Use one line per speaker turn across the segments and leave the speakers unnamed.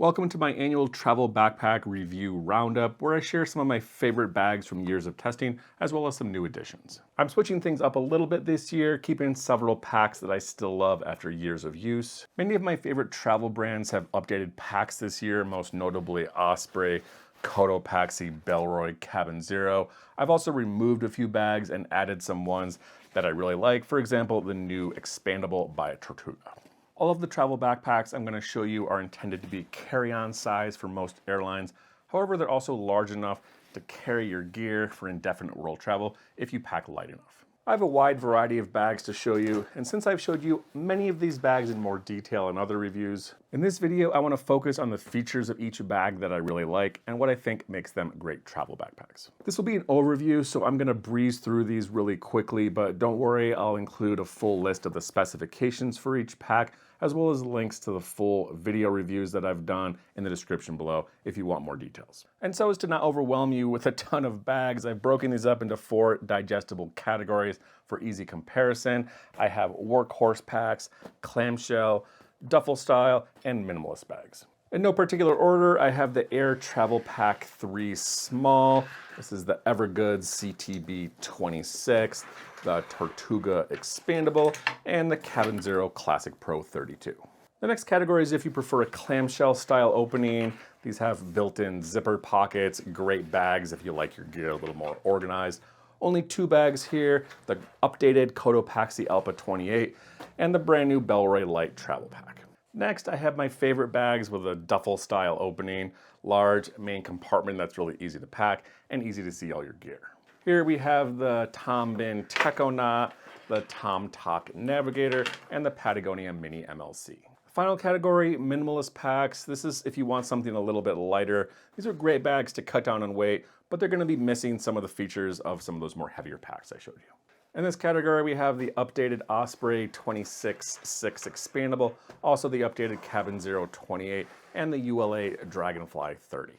Welcome to my annual travel backpack review roundup, where I share some of my favorite bags from years of testing, as well as some new additions. I'm switching things up a little bit this year, keeping several packs that I still love after years of use. Many of my favorite travel brands have updated packs this year, most notably Osprey, Cotopaxi, Bellroy, Cabin Zero. I've also removed a few bags and added some ones that I really like, for example, the new Expandable by Tortuga. All of the travel backpacks I'm going to show you are intended to be carry-on size for most airlines. However, they're also large enough to carry your gear for indefinite world travel if you pack light enough. I have a wide variety of bags to show you, and since I've showed you many of these bags in more detail in other reviews, in this video I want to focus on the features of each bag that I really like and what I think makes them great travel backpacks. This will be an overview, so I'm going to breeze through these really quickly, but don't worry, I'll include a full list of the specifications for each pack, as well as links to the full video reviews that I've done in the description below if you want more details. And so as to not overwhelm you with a ton of bags, I've broken these up into 4 digestible categories for easy comparison. I have Workhorse Packs, Clamshell, Duffel Style, and Minimalist bags. In no particular order, I have the Aer Travel Pack 3 Small. This is the Evergoods CTB 26, the Tortuga Expandable, and the Cabin Zero Classic Pro 32. The next category is if you prefer a clamshell style opening. These have built-in zipper pockets, great bags if you like your gear a little more organized. Only 2 bags here, the updated Cotopaxi Allpa 28 and the brand new Bellroy Light Travel Pack. Next, I have my favorite bags with a duffel style opening, large main compartment that's really easy to pack and easy to see all your gear. Here we have the Bihn Techonaut, the TomTok Navigator, and the Patagonia Mini MLC. Final category, Minimalist Packs. This is if you want something a little bit lighter. These are great bags to cut down on weight, but they're going to be missing some of the features of some of those more heavier packs I showed you. In this category, we have the updated Osprey 26.6 Expandable, also the updated Cabin Zero 28, and the ULA Dragonfly 30.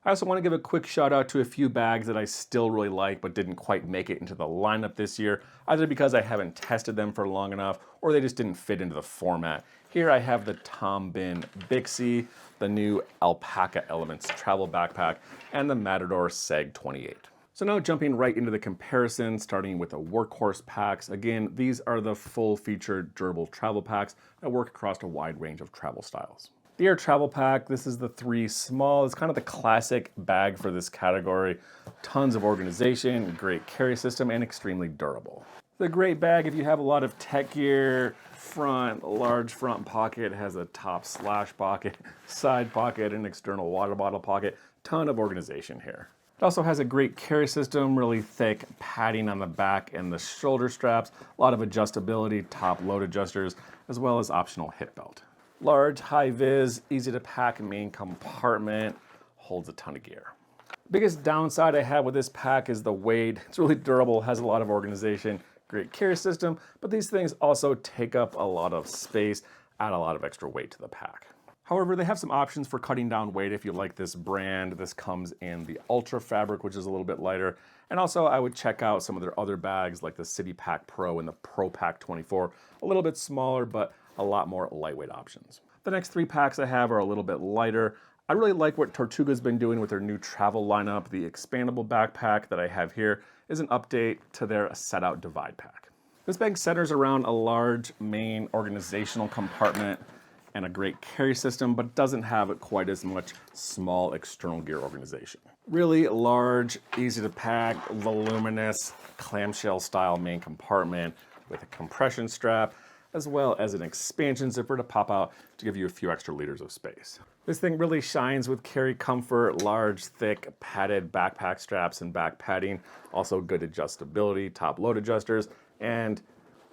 I also want to give a quick shout out to a few bags that I still really like but didn't quite make it into the lineup this year, either because I haven't tested them for long enough or they just didn't fit into the format. Here I have the Bihn Bixie, the new Alpaca Elements Travel Backpack, and the Matador Seg 28. So now jumping right into the comparison, starting with the Workhorse Packs. Again, these are the full-featured durable travel packs that work across a wide range of travel styles. The Aer Travel Pack, this is the 3 Small. It's kind of the classic bag for this category. Tons of organization, great carry system, and extremely durable. It's a great bag if you have a lot of tech gear. Large front pocket, has a top slash pocket, side pocket, an external water bottle pocket. Ton of organization here. It also has a great carry system, really thick padding on the back and the shoulder straps, a lot of adjustability, top load adjusters, as well as optional hip belt. Large, high-vis, easy to pack main compartment, holds a ton of gear. Biggest downside I have with this pack is the weight. It's really durable, has a lot of organization, great carry system, but these things also take up a lot of space, add a lot of extra weight to the pack. However, they have some options for cutting down weight if you like this brand. This comes in the Ultra fabric, which is a little bit lighter. And also I would check out some of their other bags like the Civic Pack Pro and the Pro Pack 24. A little bit smaller, but a lot more lightweight options. The next 3 packs I have are a little bit lighter. I really like what Tortuga's been doing with their new travel lineup. The expandable backpack that I have here is an update to their Set Out Divide pack. This bag centers around a large main organizational compartment and a great carry system, but doesn't have quite as much small external gear organization. Really large, easy to pack, voluminous, clamshell style main compartment with a compression strap, as well as an expansion zipper to pop out to give you a few extra liters of space. This thing really shines with carry comfort, large, thick, padded backpack straps and back padding, also good adjustability, top load adjusters, and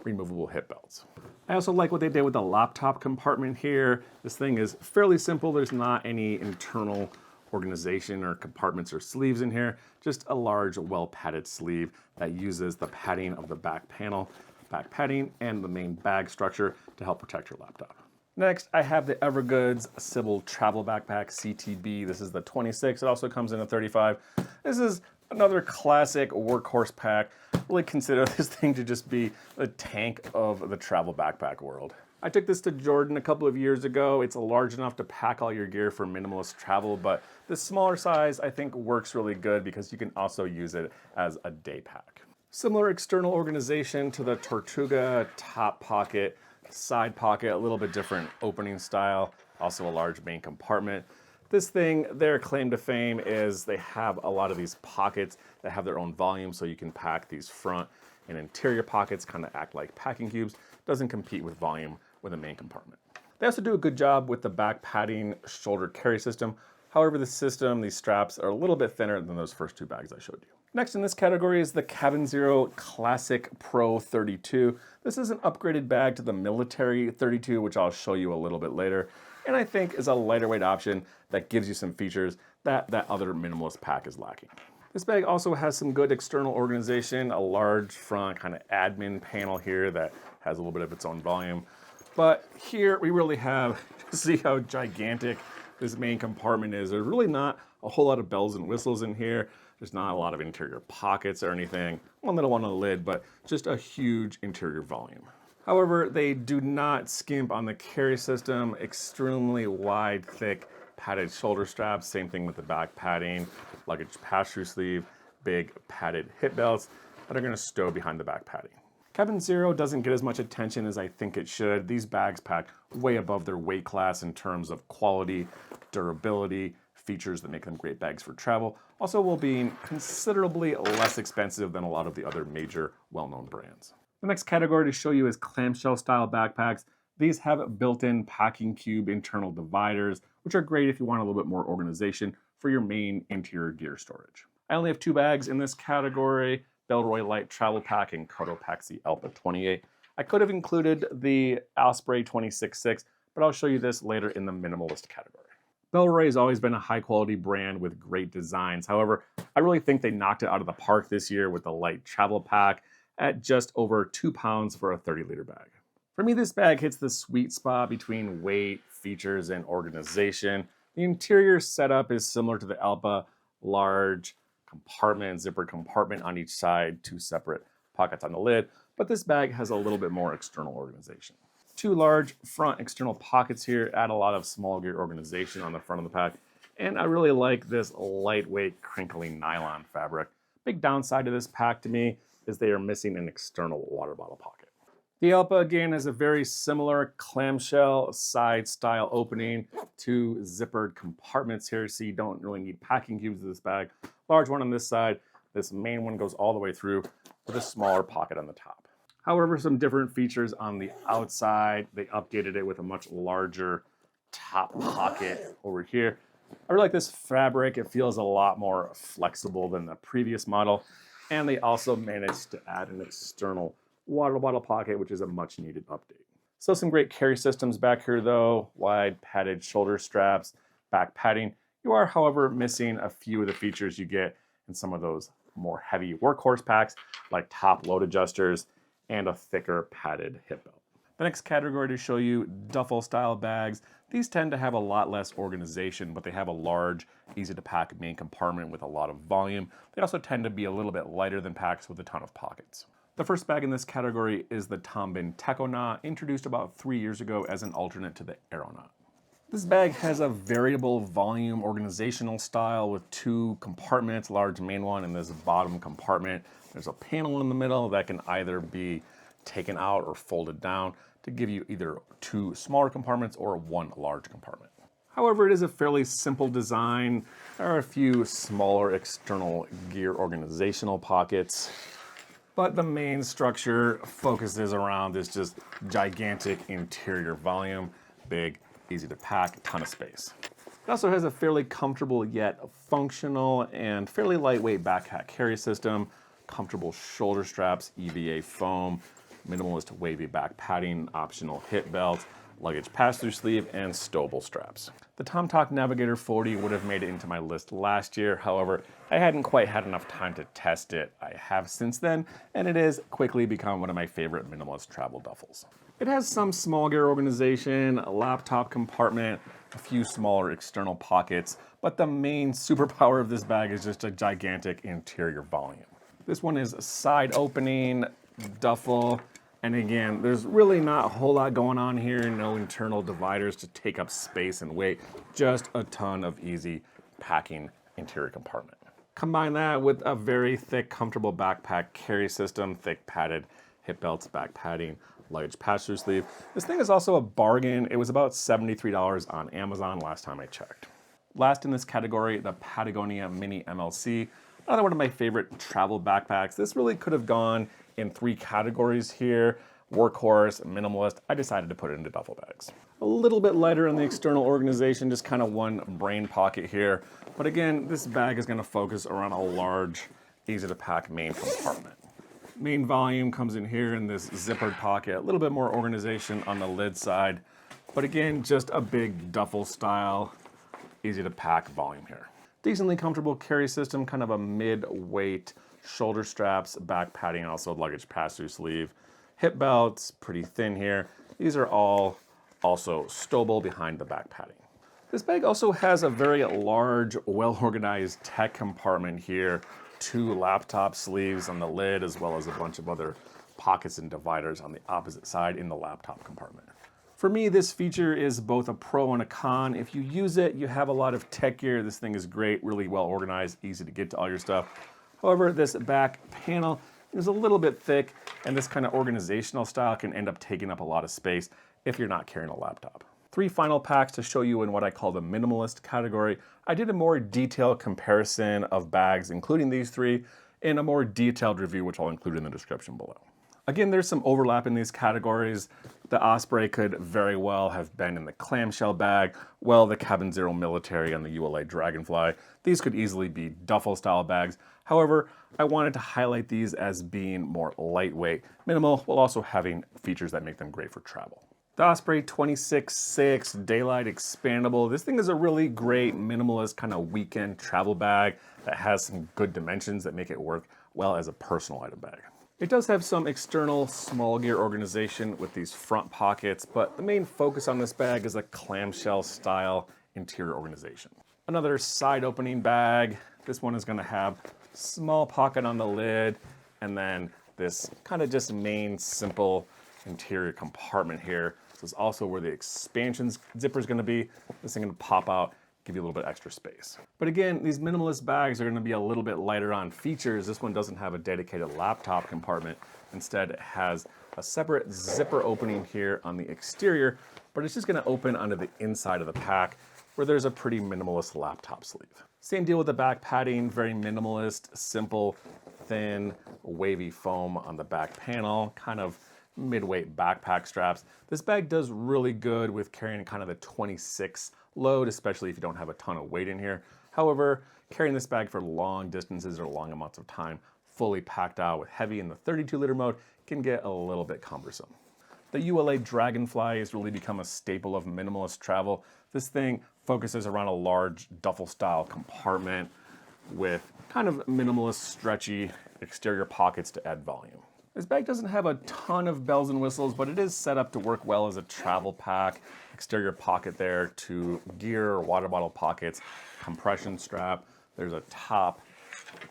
removable hip belts. I also like what they did with the laptop compartment here. This thing is fairly simple. There's not any internal organization or compartments or sleeves in here, just a large, well-padded sleeve that uses the padding of the back panel, back padding, and the main bag structure to help protect your laptop. Next, I have the Evergoods Civil Travel Backpack CTB. This is the 26. It also comes in a 35. This is another classic Workhorse pack. Really consider this thing to just be the tank of the travel backpack world. I took this to Jordan a couple of years ago. It's large enough to pack all your gear for minimalist travel, but this smaller size I think works really good because you can also use it as a day pack. Similar external organization to the Tortuga top pocket, side pocket, a little bit different opening style, also a large main compartment. This thing, their claim to fame is they have a lot of these pockets that have their own volume, so you can pack these front and interior pockets, kind of act like packing cubes. Doesn't compete with volume with a main compartment. They also do a good job with the back padding shoulder carry system. However, the system, these straps are a little bit thinner than those first two bags I showed you. Next in this category is the Cabin Zero Classic Pro 32. This is an upgraded bag to the Military 32, which I'll show you a little bit later, and I think is a lighter weight option that gives you some features that other minimalist pack is lacking. This bag also has some good external organization, a large front kind of admin panel here that has a little bit of its own volume. But here we really have, see how gigantic this main compartment is. There's really not a whole lot of bells and whistles in here. There's not a lot of interior pockets or anything. One little one on the lid, but just a huge interior volume. However, they do not skimp on the carry system. Extremely wide, thick, padded shoulder straps. Same thing with the back padding, luggage pass-through sleeve, big padded hip belts that are going to stow behind the back padding. Cabin Zero doesn't get as much attention as I think it should. These bags pack way above their weight class in terms of quality, durability, features that make them great bags for travel, also while being considerably less expensive than a lot of the other major well-known brands. The next category to show you is clamshell style backpacks. These have built-in packing cube internal dividers, which are great if you want a little bit more organization for your main interior gear storage. I only have two bags in this category, Bellroy Light Travel Pack and Cotopaxi Allpa 28. I could have included the Osprey 26.6, but I'll show you this later in the minimalist category. Bellroy has always been a high quality brand with great designs. However, I really think they knocked it out of the park this year with the Light Travel Pack at just over 2 pounds for a 30-liter bag. For me, this bag hits the sweet spot between weight, features, and organization. The interior setup is similar to the Allpa, large compartment, zippered compartment on each side, 2 separate pockets on the lid, but this bag has a little bit more external organization. 2 large front external pockets here add a lot of small gear organization on the front of the pack, and I really like this lightweight crinkly nylon fabric. Big downside to this pack to me is they are missing an external water bottle pocket. The Allpa again has a very similar clamshell side style opening, 2 zippered compartments here, so you don't really need packing cubes in this bag. Large one on this side, this main one goes all the way through with a smaller pocket on the top. However, some different features on the outside. They updated it with a much larger top pocket over here. I really like this fabric. It feels a lot more flexible than the previous model. And they also managed to add an external water bottle pocket, which is a much needed update. Still some great carry systems back here though. Wide padded shoulder straps, back padding. You are, however, missing a few of the features you get in some of those more heavy Workhorse packs, like top load adjusters and a thicker padded hip belt. The next category to show you, duffel style bags. These tend to have a lot less organization, but they have a large, easy to pack main compartment with a lot of volume. They also tend to be a little bit lighter than packs with a ton of pockets. The first bag in this category is the Bihn Techonaut, introduced about 3 years ago as an alternate to the Aeronaut. This bag has a variable volume organizational style with 2 compartments, large main one and this bottom compartment. There's a panel in the middle that can either be taken out or folded down to give you either 2 smaller compartments or 1 large compartment. However, it is a fairly simple design. There are a few smaller external gear organizational pockets, but the main structure focuses around this just gigantic interior volume, big, easy to pack, ton of space. It also has a fairly comfortable yet functional and fairly lightweight backpack carry system, comfortable shoulder straps, EVA foam, minimalist wavy back padding, optional hip belt, luggage pass-through sleeve, and stowable straps. The TomTalk Navigator 40 would have made it into my list last year. However, I hadn't quite had enough time to test it. I have since then, and it has quickly become one of my favorite minimalist travel duffels. It has some small gear organization, a laptop compartment, a few smaller external pockets, but the main superpower of this bag is just a gigantic interior volume. This one is side opening, duffel, And again, there's really not a whole lot going on here, no internal dividers to take up space and weight, just a ton of easy packing interior compartment. Combine that with a very thick, comfortable backpack carry system, thick padded hip belts, back padding, luggage pass-through sleeve. This thing is also a bargain. It was about $73 on Amazon last time I checked. Last in this category, the Patagonia Mini MLC. Another one of my favorite travel backpacks. This really could have gone in 3 categories here: Workhorse, Minimalist. I decided to put it into duffel bags. A little bit lighter on the external organization, just kind of one brain pocket here. But again, this bag is going to focus around a large, easy to pack main compartment. Main volume comes in here in this zippered pocket, a little bit more organization on the lid side. But again, just a big duffel style, easy to pack volume here. Decently comfortable carry system, kind of a mid-weight shoulder straps, back padding, and also luggage pass-through sleeve. Hip belts, pretty thin here. These are all also stowable behind the back padding. This bag also has a very large, well-organized tech compartment here. 2 laptop sleeves on the lid, as well as a bunch of other pockets and dividers on the opposite side in the laptop compartment. For me, this feature is both a pro and a con. If you use it, you have a lot of tech gear. This thing is great, really well organized, easy to get to all your stuff. However, this back panel is a little bit thick, and this kind of organizational style can end up taking up a lot of space if you're not carrying a laptop. 3 final packs to show you in what I call the minimalist category. I did a more detailed comparison of bags, including these 3, in a more detailed review, which I'll include in the description below. Again, there's some overlap in these categories. The Osprey could very well have been in the clamshell bag, while the Cabin Zero Military and the ULA Dragonfly, these could easily be duffel style bags. However, I wanted to highlight these as being more lightweight, minimal, while also having features that make them great for travel. The Osprey 26/6 Daylite Expandable. This thing is a really great minimalist kind of weekend travel bag that has some good dimensions that make it work well as a personal item bag. It does have some external small gear organization with these front pockets, but the main focus on this bag is a clamshell style interior organization. Another side opening bag. This one is going to have small pocket on the lid, and then this kind of just main simple interior compartment here. This is also where the expansion zipper is going to be. This thing going to pop out, give you a little bit extra space. But again, these minimalist bags are going to be a little bit lighter on features. This one doesn't have a dedicated laptop compartment. Instead, it has a separate zipper opening here on the exterior, but it's just going to open onto the inside of the pack, where there's a pretty minimalist laptop sleeve. Same deal with the back padding, very minimalist, simple, thin, wavy foam on the back panel, kind of mid-weight backpack straps. This bag does really good with carrying kind of the 26 load, especially if you don't have a ton of weight in here. However, carrying this bag for long distances or long amounts of time, fully packed out with heavy in the 32-liter mode, can get a little bit cumbersome. The ULA Dragonfly has really become a staple of minimalist travel. This thing focuses around a large duffel-style compartment with kind of minimalist, stretchy exterior pockets to add volume. This bag doesn't have a ton of bells and whistles, but it is set up to work well as a travel pack. Exterior pocket there, 2 gear or water bottle pockets, compression strap. There's a top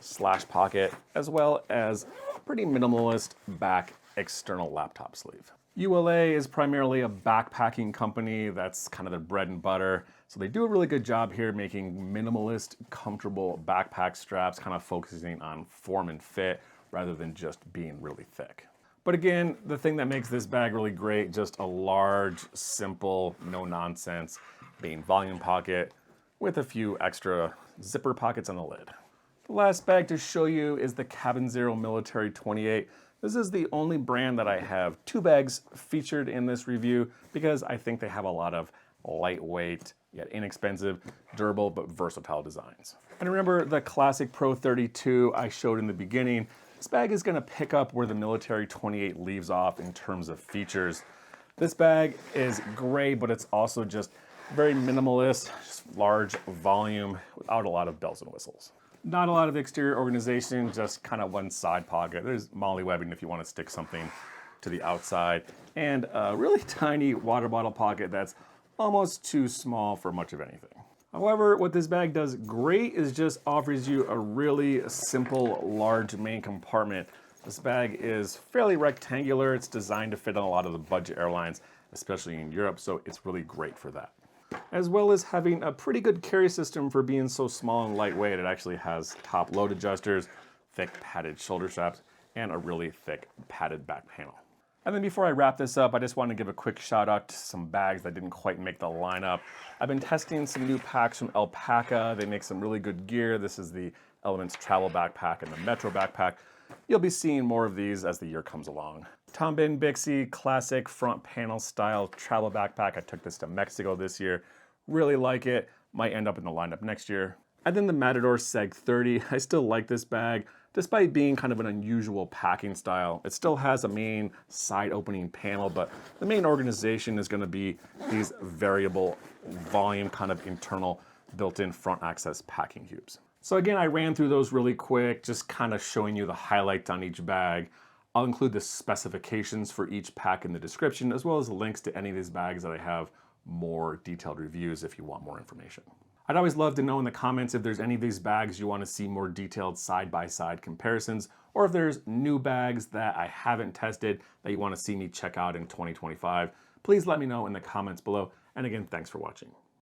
slash pocket, as well as a pretty minimalist back external laptop sleeve. ULA is primarily a backpacking company. That's kind of their bread and butter. So they do a really good job here making minimalist, comfortable backpack straps, kind of focusing on form and fit, rather than just being really thick. But again, the thing that makes this bag really great, just a large, simple, no nonsense main volume pocket with a few extra zipper pockets on the lid. The last bag to show you is the Cabin Zero Military 28. This is the only brand that I have 2 bags featured in this review because I think they have a lot of lightweight, yet inexpensive, durable, but versatile designs. And remember the classic Pro 32 I showed in the beginning. This bag is going to pick up where the Military 28 leaves off in terms of features. This bag is great, but it's also just very minimalist, just large volume without a lot of bells and whistles. Not a lot of exterior organization, just kind of one side pocket. There's molly webbing if you want to stick something to the outside, and a really tiny water bottle pocket that's almost too small for much of anything. However, what this bag does great is just offers you a really simple, large main compartment This bag is fairly rectangular. It's designed to fit on a lot of the budget airlines, especially in Europe, so it's really great for that. As well as having a pretty good carry system for being so small and lightweight. It actually has top load adjusters, thick padded shoulder straps, and a really thick padded back panel. And then before I wrap this up, I just want to give a quick shout out to some bags that didn't quite make the lineup. I've been testing some new packs from Alpaca. They make some really good gear. This is the Elements Travel Backpack and the Metro Backpack. You'll be seeing more of these as the year comes along. Tom Bihn Bixby classic front panel style travel backpack. I took this to Mexico this year. Really like it. Might end up in the lineup next year. And then the Matador Seg 30. I still like this bag. Despite being kind of an unusual packing style, it still has a main side opening panel, but the main organization is going to be these variable volume kind of internal built-in front access packing cubes. So again, I ran through those really quick, just kind of showing you the highlights on each bag. I'll include the specifications for each pack in the description, as well as links to any of these bags that I have more detailed reviews if you want more information. I'd always love to know in the comments if there's any of these bags you want to see more detailed side-by-side comparisons, or if there's new bags that I haven't tested that you want to see me check out in 2025. Please let me know in the comments below. And again, thanks for watching.